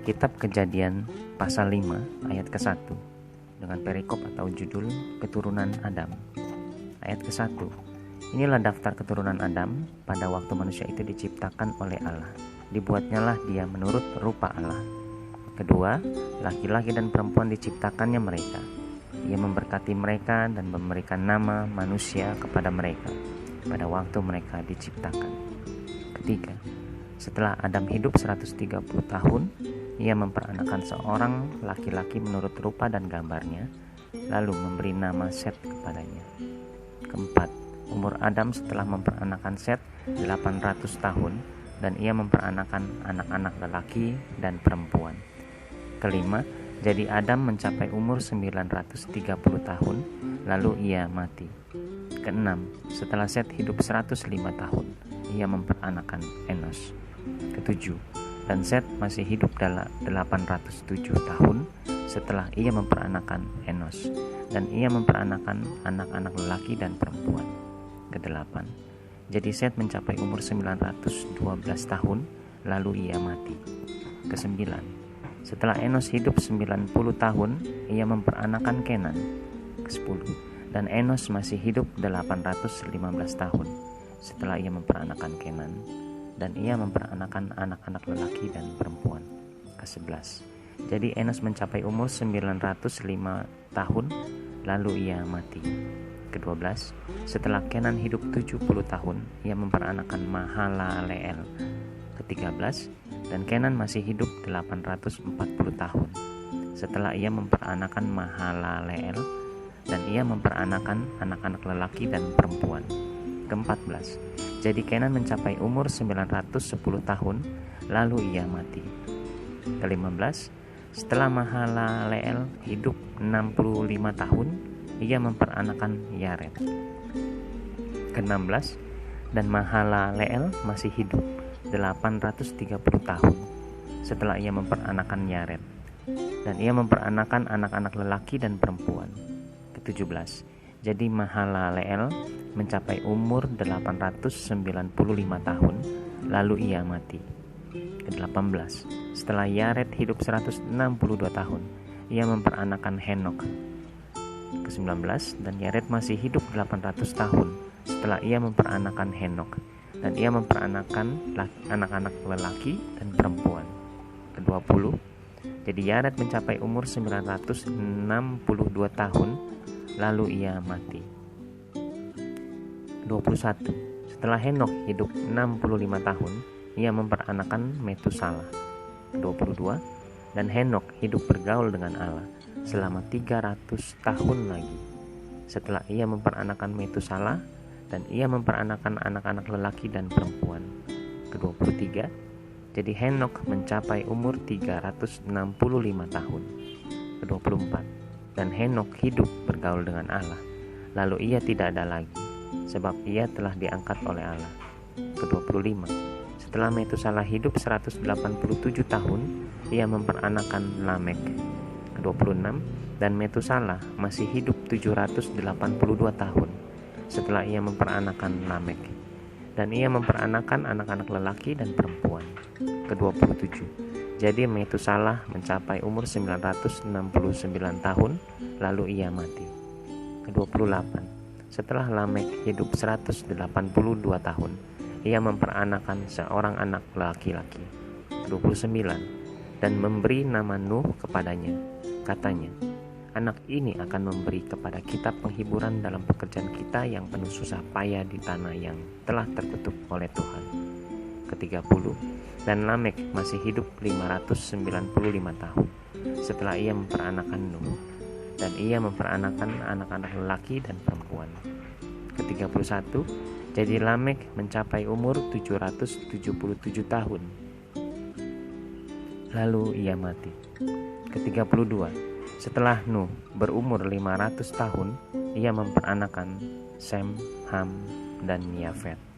Kitab Kejadian pasal 5 ayat ke-1 dengan perikop atau judul Keturunan Adam. Ayat ke-1. Inilah daftar keturunan Adam pada waktu manusia itu diciptakan oleh Allah. Dibuatnyalah dia menurut rupa Allah. Kedua, laki-laki dan perempuan diciptakannya mereka. Ia memberkati mereka dan memberikan nama manusia kepada mereka pada waktu mereka diciptakan. Ketiga, setelah Adam hidup 130 tahun, ia memperanakan seorang laki-laki menurut rupa dan gambarnya, lalu memberi nama Set kepadanya. Keempat, umur Adam setelah memperanakan Set 800 tahun, dan ia memperanakan anak-anak lelaki dan perempuan. Kelima, jadi Adam mencapai umur 930 tahun, lalu ia mati. Keenam, setelah Set hidup 105 tahun, ia memperanakan Enos. Ketujuh, dan Set masih hidup dalam 807 tahun setelah ia memperanakan Enos, dan ia memperanakan anak-anak lelaki dan perempuan. Kedelapan, jadi Set mencapai umur 912 tahun, lalu ia mati. Kesembilan, setelah Enos hidup 90 tahun, ia memperanakan Kenan. Kesepuluh, dan Enos masih hidup 815 tahun setelah ia memperanakan Kenan, dan ia memperanakan anak-anak lelaki dan perempuan. Ke-11, jadi Enos mencapai umur 905 tahun, lalu ia mati. Ke-12, setelah Kenan hidup 70 tahun, ia memperanakan Mahalaleel. Ke-13, dan Kenan masih hidup 840 tahun setelah ia memperanakan Mahalaleel, dan ia memperanakan anak-anak lelaki dan perempuan. Ke-14, jadi Kenan mencapai umur 910 tahun, lalu ia mati. Ke-15, setelah Mahalaleel hidup 65 tahun, ia memperanakan Yared. Ke-16, dan Mahalaleel masih hidup 830 tahun setelah ia memperanakan Yared, dan ia memperanakan anak-anak lelaki dan perempuan. Ke-17, jadi Mahalaleel mencapai umur 895 tahun, lalu ia mati. Ke-18, setelah Yared hidup 162 tahun, ia memperanakan Henok. Ke-19, dan Yared masih hidup 800 tahun setelah ia memperanakan Henok, dan ia memperanakan anak-anak lelaki dan perempuan. Ke-20, jadi Yared mencapai umur 962 tahun, lalu ia mati. 21, setelah Henok hidup 65 tahun, ia memperanakan Metusalah. 22, dan Henok hidup bergaul dengan Allah selama 300 tahun lagi setelah ia memperanakan Metusalah, dan ia memperanakan anak-anak lelaki dan perempuan. Ke-23, jadi Henok mencapai umur 365 tahun. Ke-24, dan Henok hidup bergaul dengan Allah, lalu ia tidak ada lagi, sebab ia telah diangkat oleh Allah. Ke-25, setelah Metusalah hidup 187 tahun, ia memperanakan Lamek. Ke-26, dan Metusalah masih hidup 782 tahun setelah ia memperanakan Lamek, dan ia memperanakan anak-anak lelaki dan perempuan. Ke-27, jadi Metusalah mencapai umur 969 tahun, lalu ia mati. Ke-28, setelah Lamek hidup 182 tahun, ia memperanakan seorang anak laki-laki. 29, dan memberi nama Nuh kepadanya. Katanya, anak ini akan memberi kepada kita penghiburan dalam pekerjaan kita yang penuh susah payah di tanah yang telah terkutuk oleh Tuhan. Ke-30, dan Lamek masih hidup 595 tahun setelah ia memperanakan Nuh, dan ia memperanakan anak-anak lelaki dan perempuan. Ke-31, jadi Lamek mencapai umur 777 tahun, lalu ia mati. Ke-32, setelah Nuh berumur 500 tahun, ia memperanakan Sem, Ham, dan Yafet.